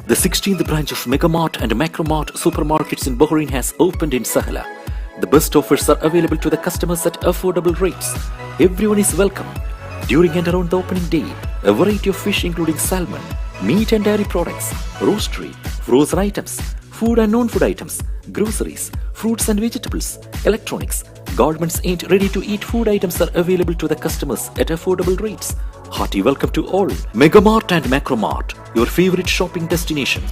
The 16th branch of Megamart and Macromart supermarkets in Bahrain has opened in Sahla. The best offers are available to the customers at affordable rates. Everyone is welcome. During and around the opening day, a variety of fish including salmon, meat and dairy products, roastery, frozen items, food and non-food items, groceries, fruits and vegetables, electronics, garments and ready-to-eat food items are available to the customers at affordable rates. Hearty welcome to all. Megamart and Macromart, your favorite shopping destination.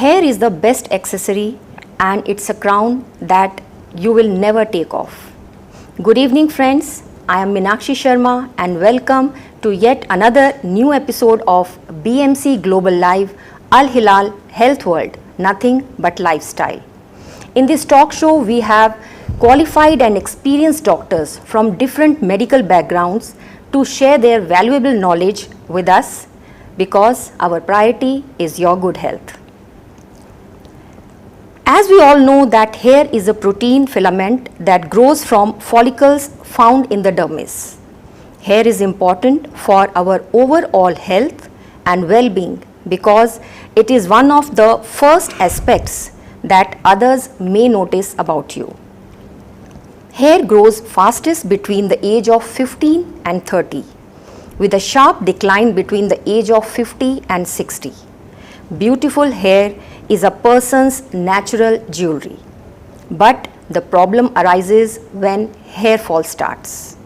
Hair is the best accessory and it's a crown that you will never take off. Good evening friends, I am Meenakshi Sharma and welcome to yet another new episode of BMC Global Live Al Hilal Health World, Nothing But Lifestyle. In this talk show we have qualified and experienced doctors from different medical backgrounds to share their valuable knowledge with us because our priority is your good health. As we all know that hair is a protein filament that grows from follicles found in the dermis. Hair is important for our overall health and well-being because it is one of the first aspects that others may notice about you. Hair grows fastest between the age of 15 and 30, with a sharp decline between the age of 50 and 60. Beautiful hair is a person's natural jewelry, but the problem arises when hair fall starts.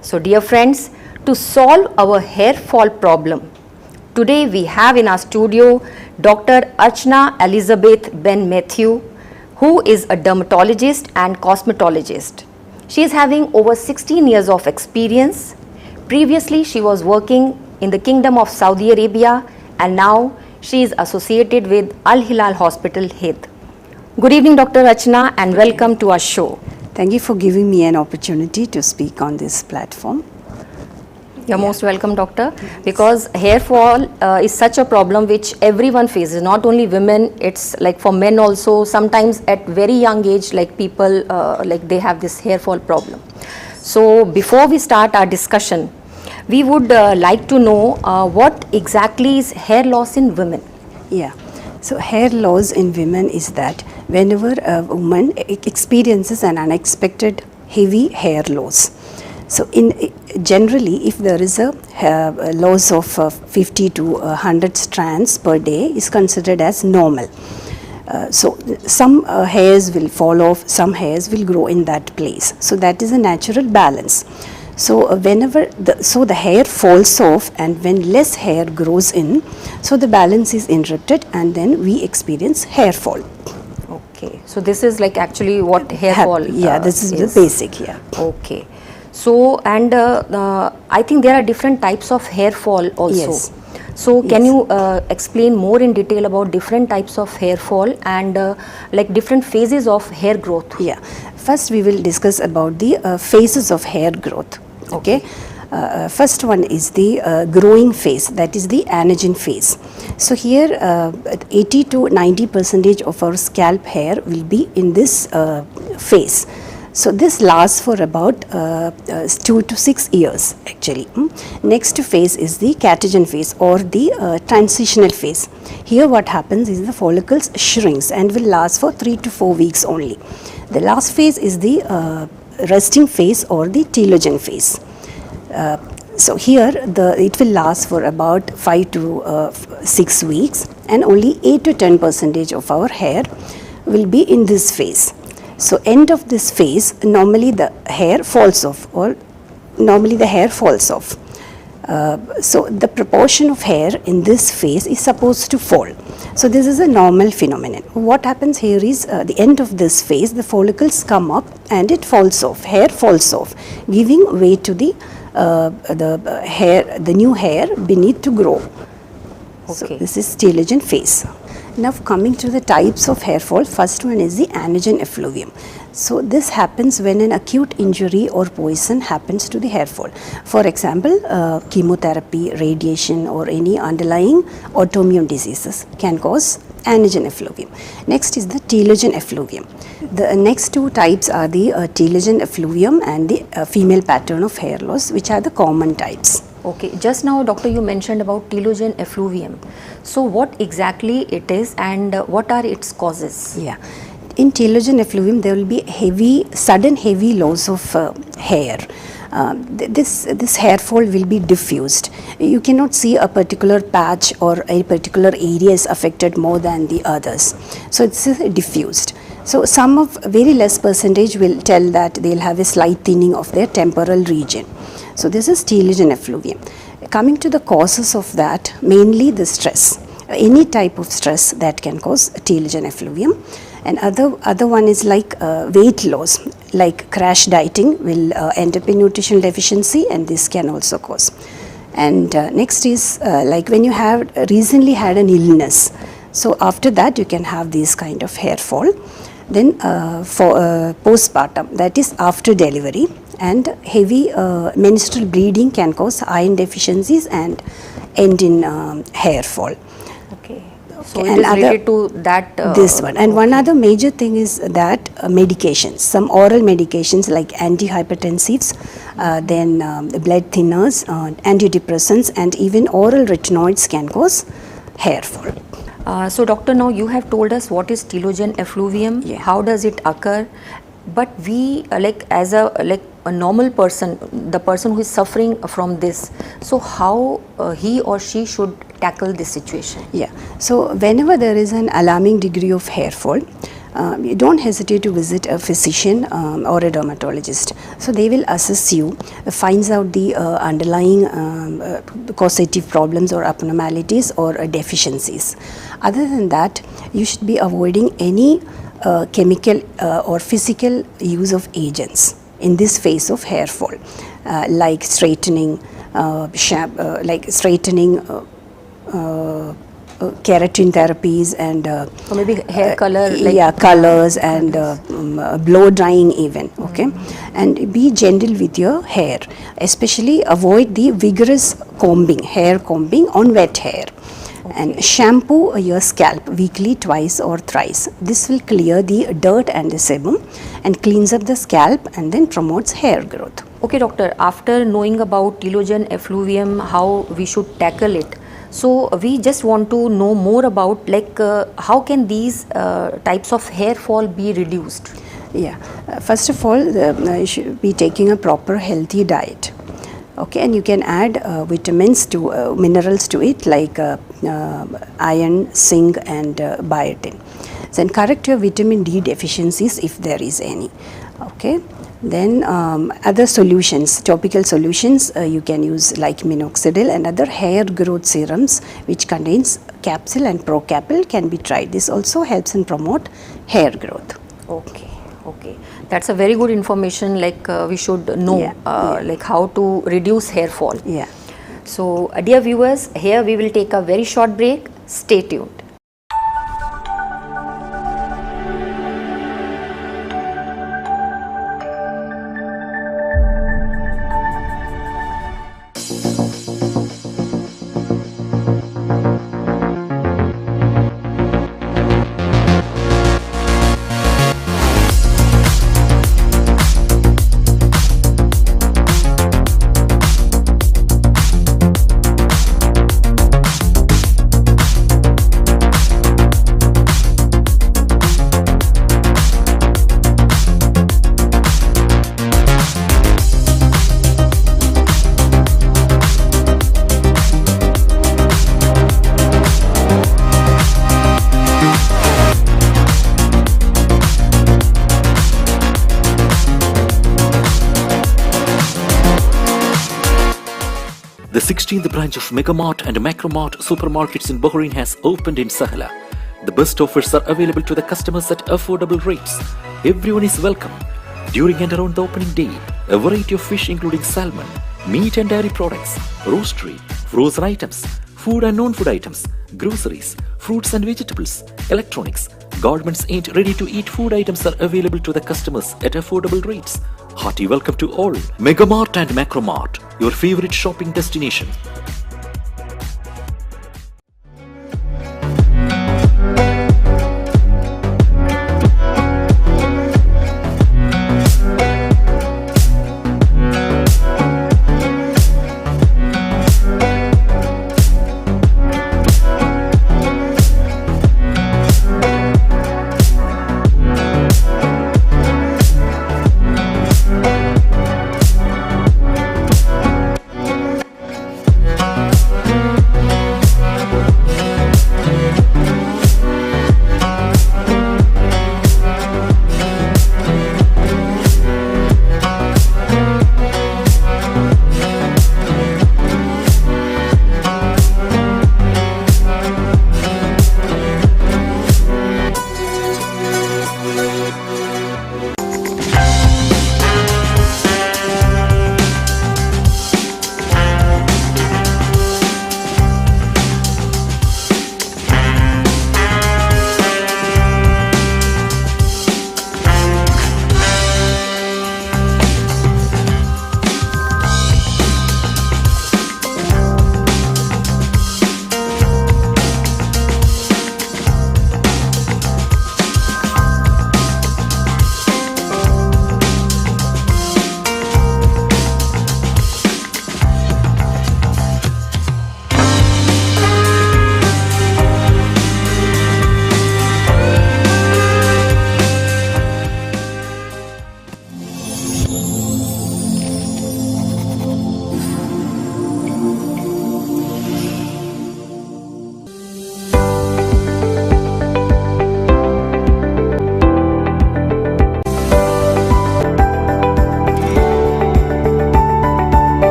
So dear friends, to solve our hair fall problem, today we have in our studio Dr. Archana Elizabeth Ben Matthew, who is a dermatologist and cosmetologist. She is having over 16 years of experience. Previously, she was working in the Kingdom of Saudi Arabia, and now she is associated with Al Hilal Hospital, Hind. Good evening, Dr. Archana, and welcome to our show. Thank you for giving me an opportunity to speak on this platform. You're most welcome, doctor, because hair fall is such a problem which everyone faces, not only women, it's like for men also. Sometimes at very young age, like people, like they have this hair fall problem. So before we start our discussion, we would like to know what exactly is hair loss in women. Yeah, so hair loss in women is that whenever a woman experiences an unexpected heavy hair loss. So generally, if there is a loss of 50 to 100 strands per day is considered as normal. So some hairs will fall off, some hairs will grow in that place. So that is a natural balance. So whenever the hair falls off and when less hair grows in, so the balance is interrupted and then we experience hair fall. Okay, so this is like actually what hair fall yeah, this is the basic, yeah. Okay. So, and I think there are different types of hair fall also. Yes. So, can you explain more in detail about different types of hair fall and like different phases of hair growth? Yeah. First, we will discuss about the phases of hair growth. Okay. First one is the growing phase, that is the anagen phase. So here 80 to 90% of our scalp hair will be in this phase. So this lasts for about 2 to 6 years actually. Next phase is the catagen phase or the transitional phase. Here what happens is the follicles shrinks and will last for 3 to 4 weeks only. The last phase is the resting phase or the telogen phase. So here it will last for about 5 to 6 weeks and only 8 to 10% of our hair will be in this phase. So end of this phase, normally the hair falls off or normally the hair falls off. So the proportion of hair in this phase is supposed to fall. So this is a normal phenomenon. What happens here is the end of this phase, the follicles come up and it falls off, hair falls off, giving way to the new hair beneath to grow. Okay. So this is telogen phase. Now coming to the types of hair fall, first one is the anagen effluvium. So this happens when an acute injury or poison happens to the hair fall. For example, chemotherapy, radiation or any underlying autoimmune diseases can cause anagen effluvium. Next is the telogen effluvium. The next two types are the telogen effluvium and the female pattern of hair loss, which are the common types. Okay, just now doctor you mentioned about telogen effluvium. So what exactly it is and what are its causes? Yeah, in telogen effluvium there will be sudden heavy loss of hair. This hair fall will be diffused. You cannot see a particular patch or a particular area is affected more than the others. So it's diffused. So some of very less percentage will tell that they'll have a slight thinning of their temporal region. So this is telogen effluvium. Coming to the causes of that, mainly the stress. Any type of stress that can cause telogen effluvium. And other one is like weight loss, like crash dieting will end up in nutritional deficiency, and this can also cause. And next is like when you have recently had an illness. So after that you can have this kind of hair fall. Then for postpartum, that is after delivery, and heavy menstrual bleeding can cause iron deficiencies and end in hair fall. Okay. So it is related to that. This one. And one other major thing is that medications, some oral medications like antihypertensives, then blood thinners, antidepressants, and even oral retinoids can cause hair fall. So doctor, now you have told us what is telogen effluvium, Yeah. how does it occur, but we as a normal person, the person who is suffering from this, so how he or she should tackle this situation? Yeah. So whenever there is an alarming degree of hair fall, you don't hesitate to visit a physician or a dermatologist. So they will assess you, finds out the underlying causative problems or abnormalities or deficiencies. Other than that, you should be avoiding any chemical or physical use of agents in this phase of hair fall, like straightening, keratin therapies and Or maybe hair color, colors and blow drying even. Okay, and be gentle with your hair, especially avoid the vigorous hair combing on wet hair. And shampoo your scalp weekly, twice or thrice. This will clear the dirt and the sebum and cleans up the scalp and then promotes hair growth. Okay doctor, after knowing about telogen effluvium, how we should tackle it, so we just want to know more about how can these types of hair fall be reduced? Yeah, first of all, you should be taking a proper healthy diet. Okay, and you can add vitamins to minerals to it like iron, zinc, and biotin. Then correct your vitamin D deficiencies if there is any. Okay, then other solutions, topical solutions you can use like minoxidil and other hair growth serums which contains capsule and procapil can be tried. This also helps and promote hair growth. Okay. Okay, that's a very good information. We should know how to reduce hair fall. Yeah. So, dear viewers, here we will take a very short break. Stay tuned. The 16th branch of Megamart and Macromart supermarkets in Bahrain has opened in Sahla. The best offers are available to the customers at affordable rates. Everyone is welcome. During and around the opening day, a variety of fish including salmon, meat and dairy products, roastery, frozen items, food and non-food items, groceries, fruits and vegetables, electronics, garments and ready-to-eat food items are available to the customers at affordable rates. Hearty welcome to all. Megamart and Macromart, your favorite shopping destination.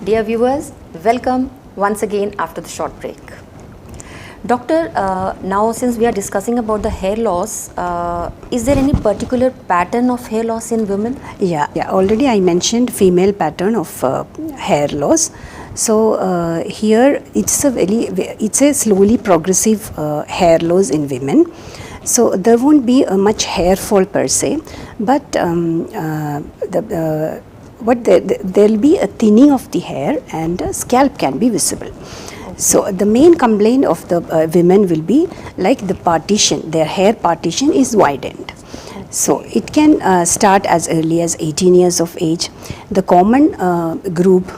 Dear viewers, welcome once again after the short break. Doctor, now since we are discussing about the hair loss, is there any particular pattern of hair loss in women? Yeah. Already I mentioned female pattern of hair loss. So here it's a slowly progressive hair loss in women. So there won't be much hair fall per se, but there'll be a thinning of the hair and scalp can be visible. So the main complaint of the women will be like the partition, their hair partition is widened. So it can start as early as 18 years of age. The common group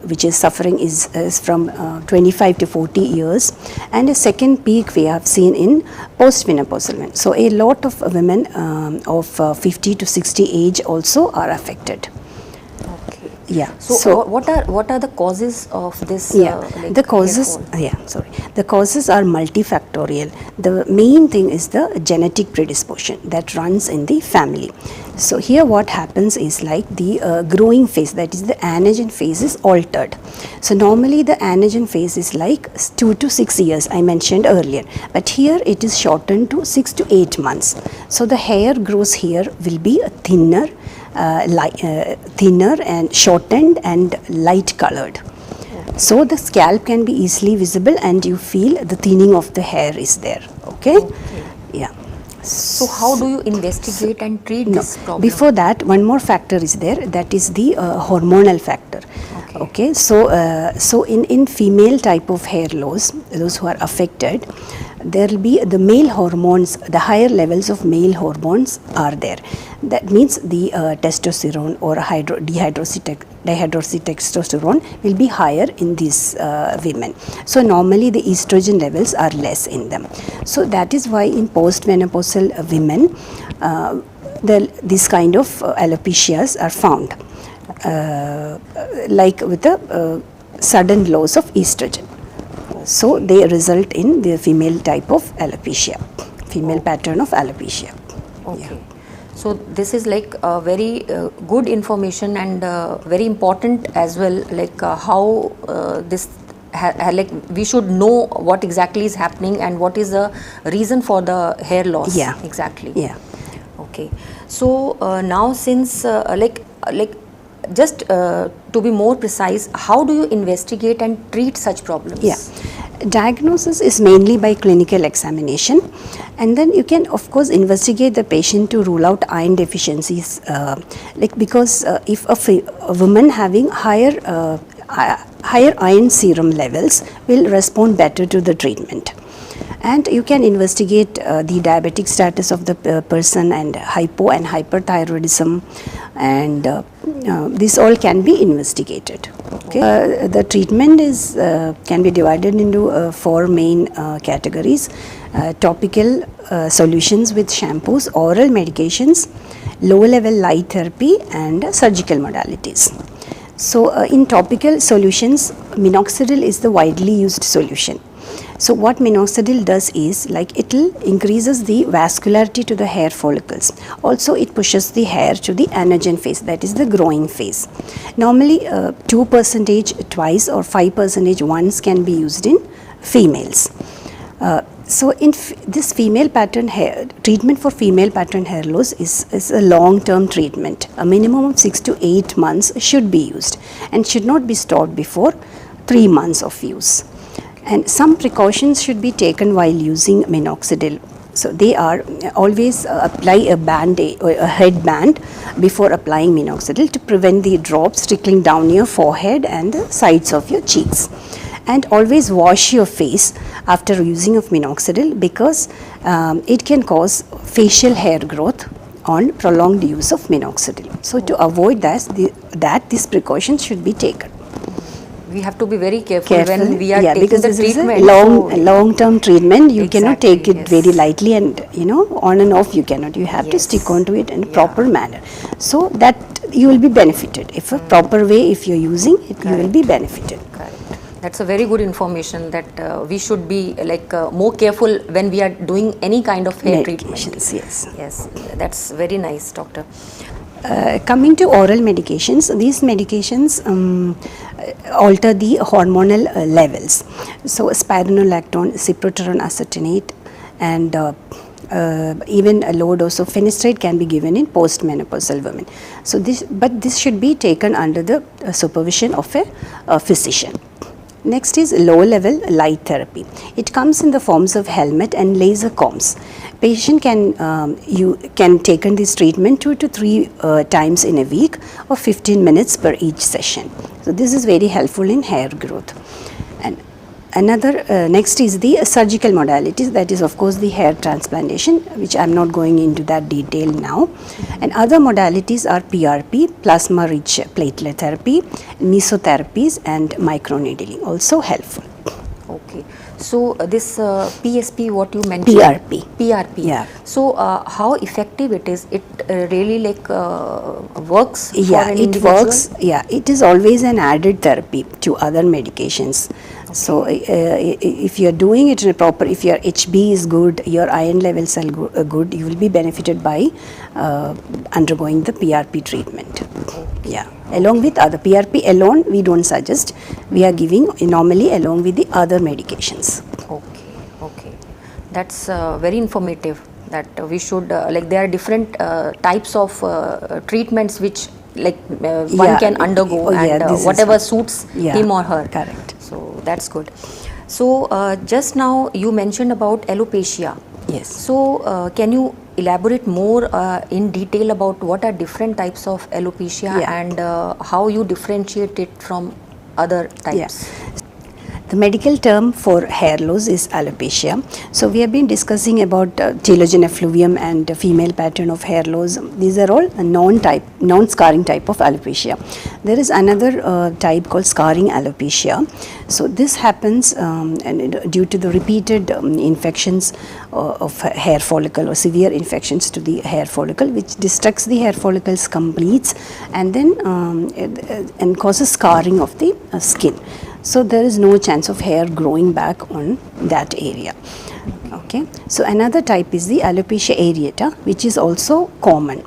which is suffering is from 25 to 40 years, and a second peak we have seen in postmenopausal women. So a lot of women of 50 to 60 age also are affected. Yeah. So what are the causes of this? The causes. The causes are multifactorial. The main thing is the genetic predisposition that runs in the family. So here what happens is like the growing phase, that is the anagen phase, is altered. So normally the anagen phase is like 2 to 6 years, I mentioned earlier, but here it is shortened to 6 to 8 months. So the hair grows here will be thinner. Thinner and shortened and light colored. So the scalp can be easily visible and you feel the thinning of the hair is there. Okay. Yeah. So how do you investigate and treat this problem? Before that, one more factor is there, that is the hormonal factor. Okay. So in female type of hair loss, those who are affected, there will be the male hormones, the higher levels of male hormones are there. That means the testosterone or dihydroxytestosterone will be higher in these women. So normally the estrogen levels are less in them. So that is why in postmenopausal women, this kind of alopecias are found, like with the sudden loss of estrogen. So they result in the female type of alopecia, female pattern of alopecia. Okay. So this is like very good information and very important as well, like how this like we should know what exactly is happening and what is the reason for the hair loss. Yeah. Exactly. Yeah. Okay. So now since just to be more precise, how do you investigate and treat such problems? Yeah. Diagnosis is mainly by clinical examination, and then you can of course investigate the patient to rule out iron deficiencies, because if a woman having higher iron serum levels will respond better to the treatment. And you can investigate the diabetic status of the person and hypo and hyperthyroidism, and this all can be investigated. Okay. The treatment is can be divided into 4 main categories: topical solutions with shampoos, oral medications, low-level light therapy, and surgical modalities. So in topical solutions, minoxidil is the widely used solution. So what minoxidil does is like it increases the vascularity to the hair follicles. Also it pushes the hair to the anagen phase, that is the growing phase. Normally 2% twice or 5% once can be used in females. So in this female pattern hair treatment for female pattern hair loss is a long-term treatment. A minimum of 6 to 8 months should be used and should not be stopped before 3 months of use. And some precautions should be taken while using minoxidil. So they are always apply a band-aid or a headband before applying minoxidil to prevent the drops trickling down your forehead and the sides of your cheeks. And always wash your face after using of minoxidil, because it can cause facial hair growth on prolonged use of minoxidil. So to avoid that this precaution should be taken. We have to be very careful when we are taking because the this treatment. is a long-term treatment. You cannot take it yes. very lightly, and on and off you cannot. You have to Yes. stick on to it in a proper manner, so that you will be benefited. If a proper way, if you're using it, you will be benefited. Correct. That's a very good information that we should be like more careful when we are doing any kind of hair treatment. Medications, yes. Yes, that's very nice, doctor. Coming to oral medications, these medications alter the hormonal levels. So spironolactone, cyproterone acetonate, and even a low dose of finasteride can be given in postmenopausal women. So this should be taken under the supervision of a physician. Next is low level light therapy. It comes in the forms of helmet and laser comms. Patient can take in this treatment 2 to 3 times in a week or 15 minutes per each session. So this is very helpful in hair growth. And another next is the surgical modalities, that is of course the hair transplantation, which I am not going into that detail now. And other modalities are PRP, plasma rich platelet therapy, mesotherapies, and microneedling, also helpful. Okay. So this PSP, what you mentioned? PRP. PRP. Yeah. So how effective it is? It really like works for Yeah, an it individual? works. Yeah, it is always an added therapy to other medications. So if you are doing it in a proper, if your HB is good, your iron levels are good, you will be benefited by undergoing the PRP treatment. Yeah, along with other PRP alone, we don't suggest. We are giving normally along with the other medications. Okay, okay. That's very informative, that we should, like there are different types of treatments which like one Yeah. can undergo, Oh, yeah, and this is whatever what- suits Yeah, him or her. correct. So that's good. So just now you mentioned about alopecia. Yes. So can you elaborate more in detail about what are different types of alopecia, Yeah. and how you differentiate it from other types? Yeah. The medical term for hair loss is alopecia. So we have been discussing about telogen effluvium and female pattern of hair loss. These are all a non-scarring type of alopecia. There is another type called scarring alopecia. So this happens due to the repeated infections of hair follicle, or severe infections to the hair follicle, which destructs the hair follicles completes, and then and causes scarring of the skin. So there is no chance of hair growing back on that area. Okay. So another type is the alopecia areata, which is also common.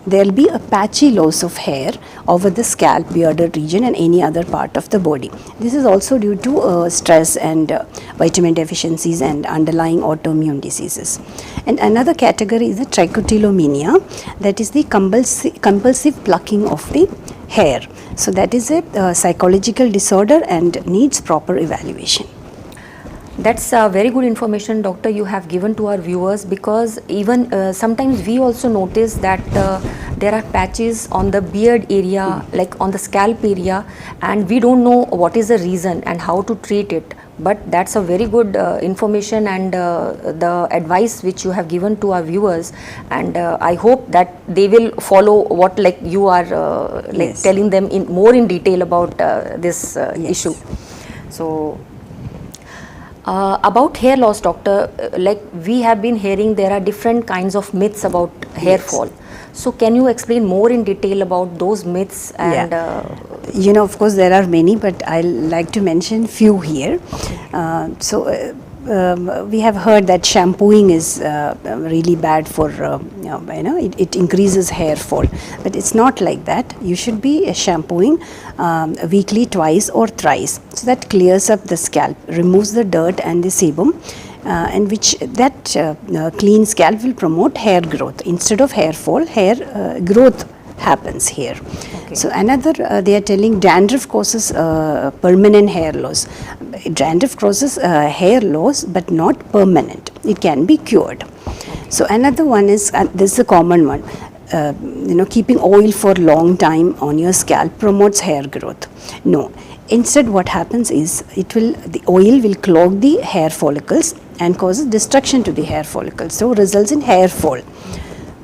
There will be a patchy loss of hair over the scalp, bearded region, and any other part of the body. This is also due to stress and vitamin deficiencies and underlying autoimmune diseases. And another category is the trichotillomania, that is the compulsive plucking of the hair. So that is a psychological disorder and needs proper evaluation. That's very good information, doctor, you have given to our viewers, because even sometimes we also notice that there are patches on the beard area, like on the scalp area, and we don't know what is the reason and how to treat it. But that's a very good information, and the advice which you have given to our viewers, and I hope that they will follow what like you are like Yes. telling them in more in detail about this Yes. issue. So about hair loss, doctor, like we have been hearing there are different kinds of myths about hair Yes. fall. So can you explain more in detail about those myths? And You know, of course there are many, but I'll like to mention few here. We have heard that shampooing is really bad for, it increases hair fall. But it's not like that. You should be shampooing weekly, twice or thrice. So that clears up the scalp, removes the dirt and the sebum. And which clean scalp will promote hair growth. Instead of hair fall, hair growth happens here. Okay. So another, they are telling dandruff causes permanent hair loss. Dandruff causes hair loss, but not permanent. It can be cured. So another one is, this is a common one, keeping oil for long time on your scalp promotes hair growth. No. Instead, what happens is the oil will clog the hair follicles and causes destruction to the hair follicles, so results in hair fall.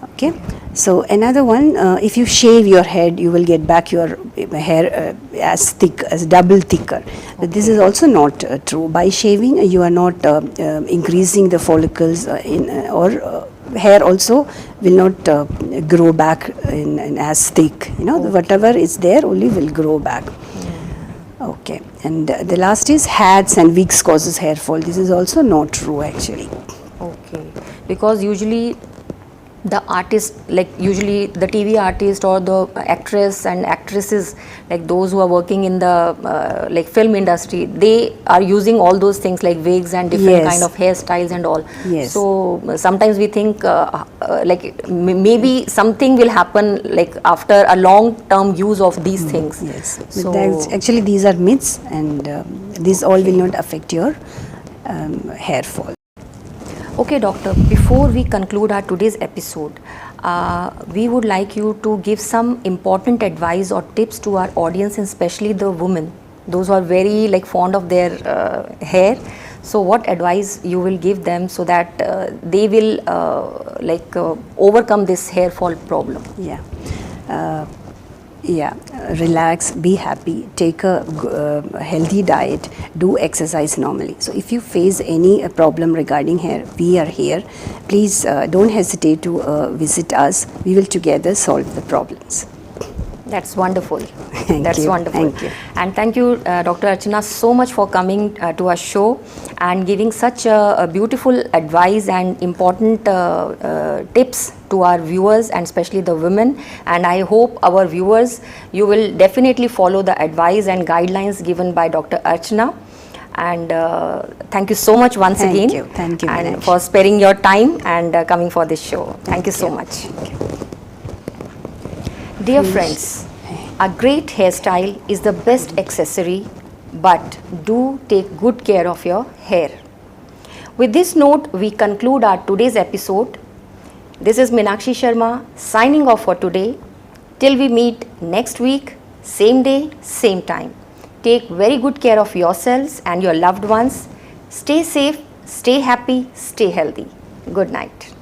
Okay. So another one, if you shave your head, you will get back your hair as thick, as double thicker. But this is also not true. By shaving, you are not increasing the follicles or hair also will not grow back in as thick. Whatever is there only will grow back. Okay, and the last is hats and wigs causes hair fall. This is also not true actually. okay, because usually the artist, like usually the TV artist or the actress and actresses, like those who are working in the like film industry, they are using all those things like wigs and different Yes. kind of hairstyles and all. Yes. So sometimes we think like maybe something will happen like after a long term use of these things. Yes, So but actually these are myths, and these all will not affect your hair fall. okay, doctor, before we conclude our today's episode, we would like you to give some important advice or tips to our audience, and especially the women, those who are very like fond of their hair. So what advice you will give them so that they will overcome this hair fall problem? Yeah. Yeah, relax, be happy, take a healthy diet, do exercise normally. So if you face any problem regarding hair, we are here. Please don't hesitate to visit us. We will together solve the problems. That's wonderful. That's you. wonderful. Thank you. And thank you, Dr. Archana, so much for coming to our show and giving such a beautiful advice and important tips to our viewers, and especially the women. And I hope our viewers, you will definitely follow the advice and guidelines given by Dr. Archana. And thank you so much once again. Thank you, and Meenakshi. for sparing your time and coming for this show. Thank you so much. Thank you. Dear friends, a great hairstyle is the best accessory, but do take good care of your hair. With this note, we conclude our today's episode. This is Meenakshi Sharma signing off for today. Till we meet next week, same day, same time. Take very good care of yourselves and your loved ones. Stay safe, stay happy, stay healthy. Good night.